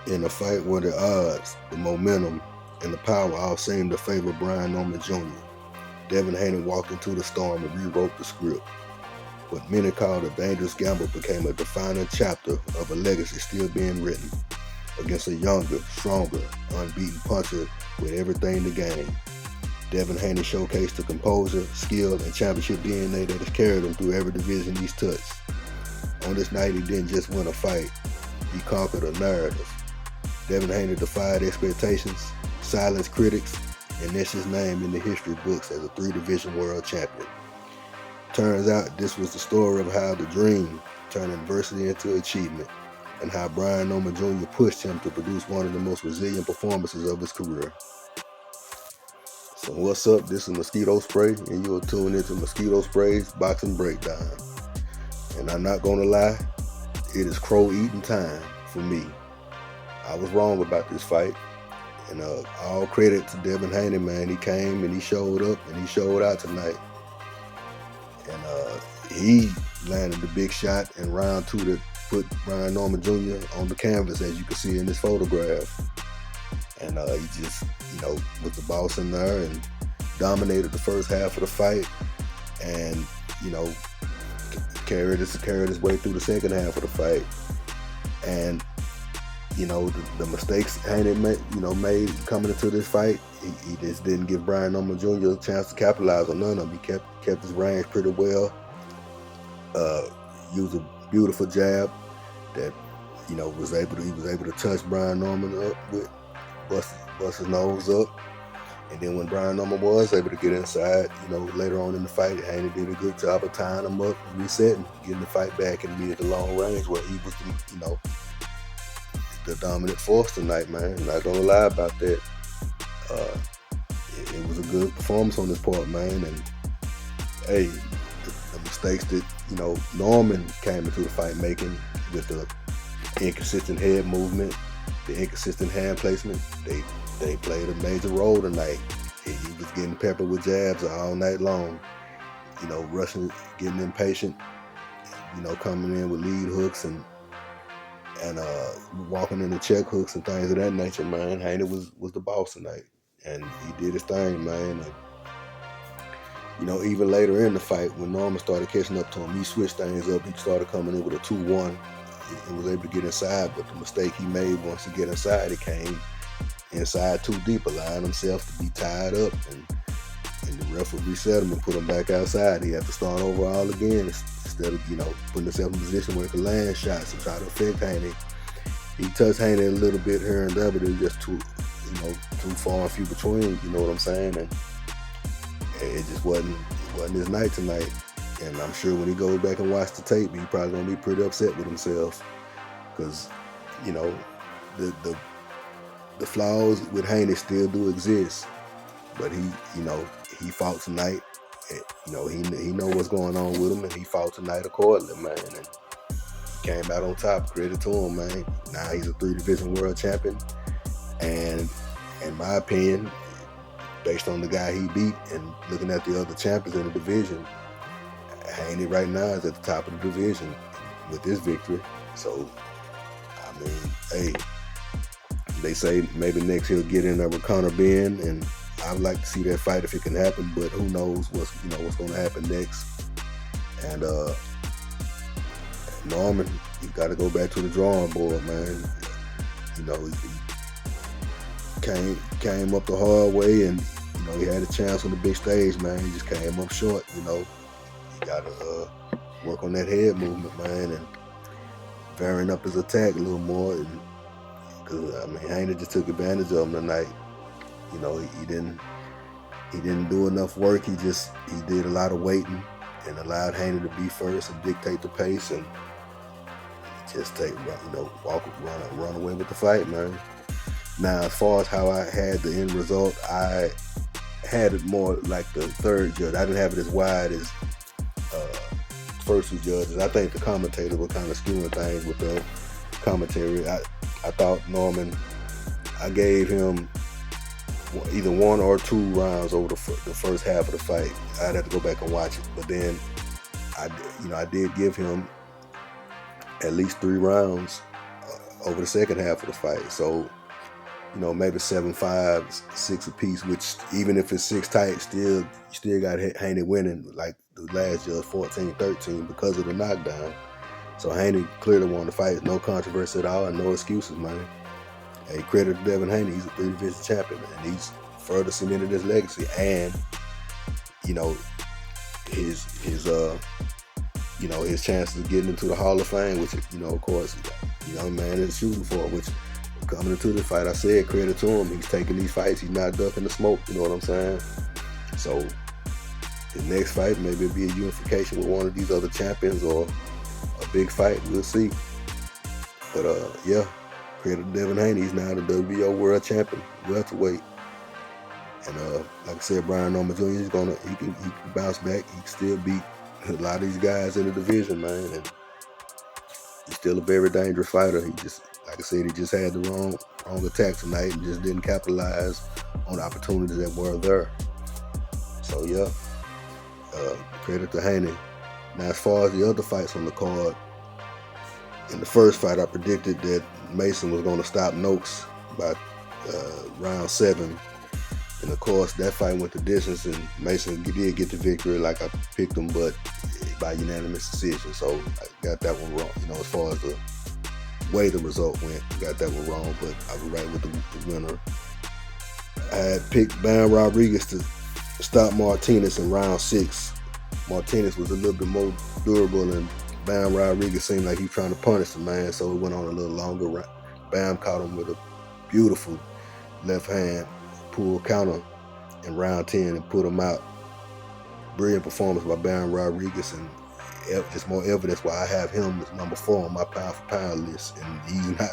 In a fight where the odds, the momentum, and the power all seemed to favor Brian Norman Jr., Devin Haney walked into the storm and rewrote the script. What many called a dangerous gamble became a defining chapter of a legacy still being written against a younger, stronger, unbeaten puncher with everything to gain. Devin Haney showcased the composure, skill, and championship DNA that has carried him through every division he's touched. On this night, he didn't just win a fight, he conquered a narrative. Devin Haney defied expectations, silenced critics, and etched his name in the history books as a three-division world champion. Turns out this was the story of how the dream turned adversity into achievement, and how Brian Norman Jr. pushed him to produce one of the most resilient performances of his career. So what's up? This is Mosquito Spray, and you're tuning into Mosquito Spray's Boxing Breakdown. And I'm not gonna lie, it is crow eating time for me. I was wrong about this fight, and all credit to Devin Haney, man. He came and he showed up and he showed out tonight, and he landed the big shot in round 2 that put Brian Norman Jr. on the canvas, as you can see in this photograph. And he just, was the boss in there and dominated the first half of the fight, and carried his way through the second half of the fight. And the mistakes Haney made coming into this fight, he just didn't give Brian Norman Jr. a chance to capitalize on none of them. He kept his range pretty well. Used a beautiful jab that he was able to touch Brian Norman up with, bust his nose up. And then when Brian Norman was able to get inside, later on in the fight, Haney did a good job of tying him up, resetting, getting the fight back and be at the long range where he was the dominant force tonight, man. I'm not gonna lie about that. It was a good performance on his part, man. And hey, the mistakes that Norman came into the fight making with the inconsistent head movement, the inconsistent hand placement, they played a major role tonight. He was getting peppered with jabs all night long, rushing, getting impatient, coming in with lead hooks and walking into check hooks and things of that nature, man. Haney was the boss tonight, and he did his thing, man. And even later in the fight, when Norman started catching up to him, he switched things up. He started coming in with a 2-1 and was able to get inside. But the mistake he made once he get inside, he came inside too deep, allowing himself to be tied up, and the ref would reset him and put him back outside. He had to start over all again instead of putting himself in a position where he could land shots and try to affect Haney. He touched Haney a little bit here and there, but it was just too far and few between. You know what I'm saying? And it just wasn't his night tonight. And I'm sure when he goes back and watches the tape, he's probably gonna be pretty upset with himself, because the flaws with Haney still do exist, but he fought tonight. He know what's going on with him, and he fought tonight accordingly, man. And he came out on top. Credit to him, man. Now he's a 3-division world champion, and in my opinion, based on the guy he beat and looking at the other champions in the division, Haney right now is at the top of the division with this victory. So, I mean, hey, they say maybe next he'll get in there with Conor Ben, and I'd like to see that fight if it can happen, but who knows what's going to happen next. And Norman, you got to go back to the drawing board, man. He came up the hard way, and he had a chance on the big stage, man. He just came up short. He got to work on that head movement, man, and varying up his attack a little more. And because Haney just took advantage of him tonight. He didn't do enough work. He did a lot of waiting and allowed Haney to be first and dictate the pace, and just run away with the fight, man. Now, as far as how I had the end result, I had it more like the third judge. I didn't have it as wide as first two judges. I think the commentators were kind of skewing things with the commentary. I thought Norman, I gave him either 1 or 2 rounds over the first half of the fight. I'd have to go back and watch it, but then I did give him at least 3 rounds over the second half of the fight. So, you know, maybe 7-5, 6 apiece, which even if it's 6 tight, you still got Haney winning like the last judge, 14-13, because of the knockdown. So Haney clearly won the fight. No controversy at all and no excuses, man. Hey, credit to Devin Haney. He's a 3-division champion, and he's further cemented his legacy. And, you know, his chances of getting into the Hall of Fame, which, you know, of course, the young man is shooting for, which coming into the fight, I said credit to him. He's taking these fights. He's not ducking the smoke, you know what I'm saying? So his next fight, maybe it'll be a unification with one of these other champions or a big fight. We'll see. But, yeah, credit to Devin Haney. He's now the WBO world champion, welterweight. And like I said, Brian Norman Jr. He can bounce back. He can still beat a lot of these guys in the division, man. And he's still a very dangerous fighter. He just, like I said, he just had the wrong attack tonight and just didn't capitalize on the opportunities that were there. So yeah, credit to Haney. Now, as far as the other fights on the card, in the first fight, I predicted that Mason was going to stop Noakes by round 7. And of course, that fight went the distance, and Mason did get the victory like I picked him, but by unanimous decision. So I got that one wrong. You know, as far as the way the result went, I got that one wrong, but I was right with the winner. I had picked Bam Rodriguez to stop Martinez in round 6. Martinez was a little bit more durable, and Bam Rodriguez seemed like he was trying to punish the man, so it went on a little longer. Bam caught him with a beautiful left hand pull counter in round 10 and put him out. Brilliant performance by Bam Rodriguez, and it's more evidence why I have him as number 4 on my pound for pound list, and he's not,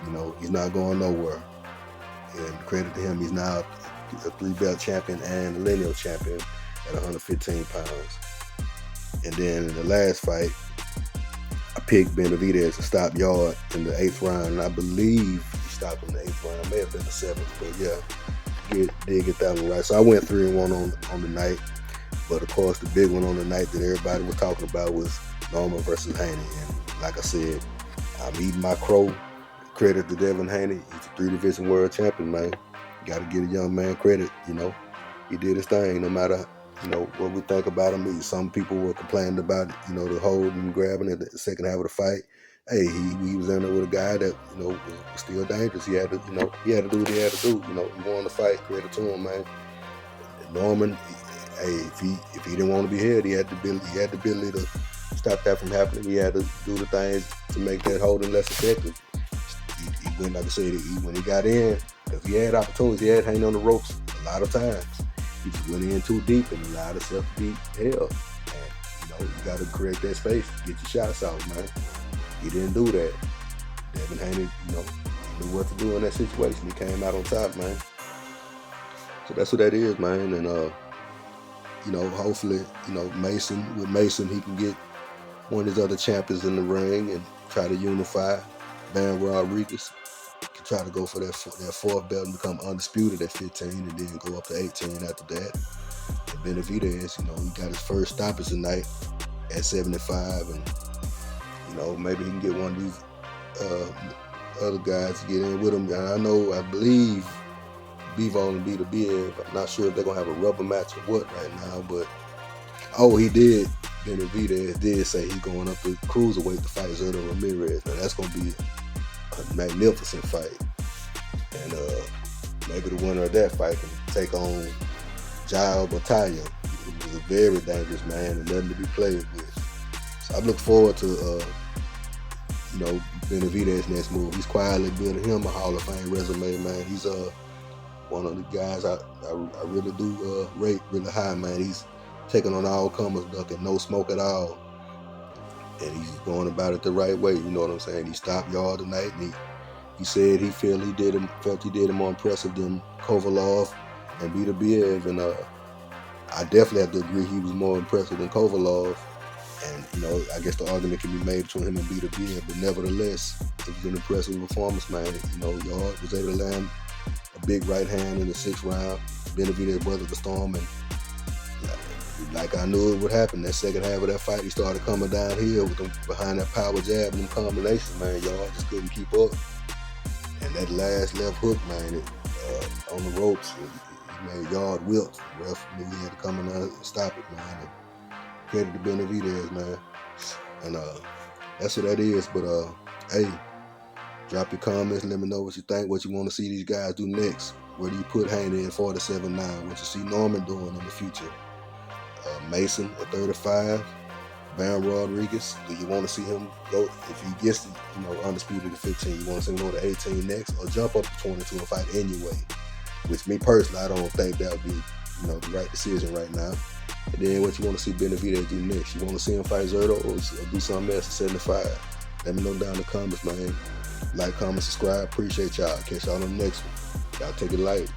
you know, he's not going nowhere. And credit to him, he's now a 3-belt champion and a lineal champion at 115 pounds. And then in the last fight, I picked Benavidez to stop Yard in the 8th round, and I believe he stopped in the 8th round. It may have been the 7th, but yeah, did get that one right. So I went 3-1 on the night. But of course, the big one on the night that everybody was talking about was Norman versus Haney. And like I said, I'm eating my crow. Credit to Devin Haney. He's a 3-division world champion, man. Got to give a young man credit, you know. He did his thing, no matter, you know, what we think about him. Some people were complaining about, you know, the holding and grabbing at the second half of the fight. Hey, he was in there with a guy that, you know, was still dangerous. He had to, you know, do what he had to do. You know, he won the fight. Credit to him, man. Norman, hey, if he didn't want to be held, he had the ability to stop that from happening. He had to do the things to make that holding less effective. He went, like I said, when he got in, because he had opportunities, he had hanging on the ropes a lot of times. He just went in too deep and allowed himself to be held. And, you know, you got to create that space, get your shots out, man. He didn't do that. Devin Haney, you know, he knew what to do in that situation. He came out on top, man. So that's what that is, man. And, you know, hopefully, you know, with Mason, he can get one of his other champions in the ring and try to unify. Bam Rodriguez can try to go for that 4th belt and become undisputed at 15 and then go up to 18 after that. And Benavidez, you know, he got his first stoppage tonight at 75, and, you know, maybe he can get one of these other guys to get in with him. And I believe Bivol and Benavidez, I'm not sure if they're going to have a rubber match or what right now, but, Benavidez did say he's going up to cruiserweight to fight Zerto Ramirez. Now, that's going to be a magnificent fight. And maybe the winner of that fight can take on Jair Batalha, who was a very dangerous man and nothing to be played with. So I look forward to, you know, Benavidez's next move. He's quietly building him a Hall of Fame resume, man. He's one of the guys I really do rate really high, man. He's taking on all comers, ducking no smoke at all. And he's going about it the right way, you know what I'm saying? He stopped Yard tonight, and he said he felt he did him more impressive than Kovalov and Benavidez, and I definitely have to agree he was more impressive than Kovalov. And, you know, I guess the argument can be made between him and Benavidez, but nevertheless, it was an impressive performance, man. You know, Yard was able to land a big right hand in the 6th round. Benavidez weathered the storm, and like I knew it would happen. That second half of that fight, he started coming downhill with them behind that power jab and them combinations, man. Y'all just couldn't keep up. And that last left hook, man, on the ropes, he made Yard wilt. The ref knew he had to come in and stop it, man. And credit to Benavidez, man. And that's what that is. But hey, drop your comments. Let me know what you think, what you want to see these guys do next. Where do you put Haney at 47-9? What you see Norman doing in the future? Mason at 35. Baron Rodriguez, do you want to see him go, if he gets, undisputed at 15, you want to see him go to 18 next, or jump up to 22 and fight anyway? Which, me personally, I don't think that would be, the right decision right now. And then what you want to see Benavidez do next? You want to see him fight Zerto or do something else at 75? Let me know down in the comments, man. Like, comment, subscribe. Appreciate y'all. Catch y'all on the next one. Y'all take it light.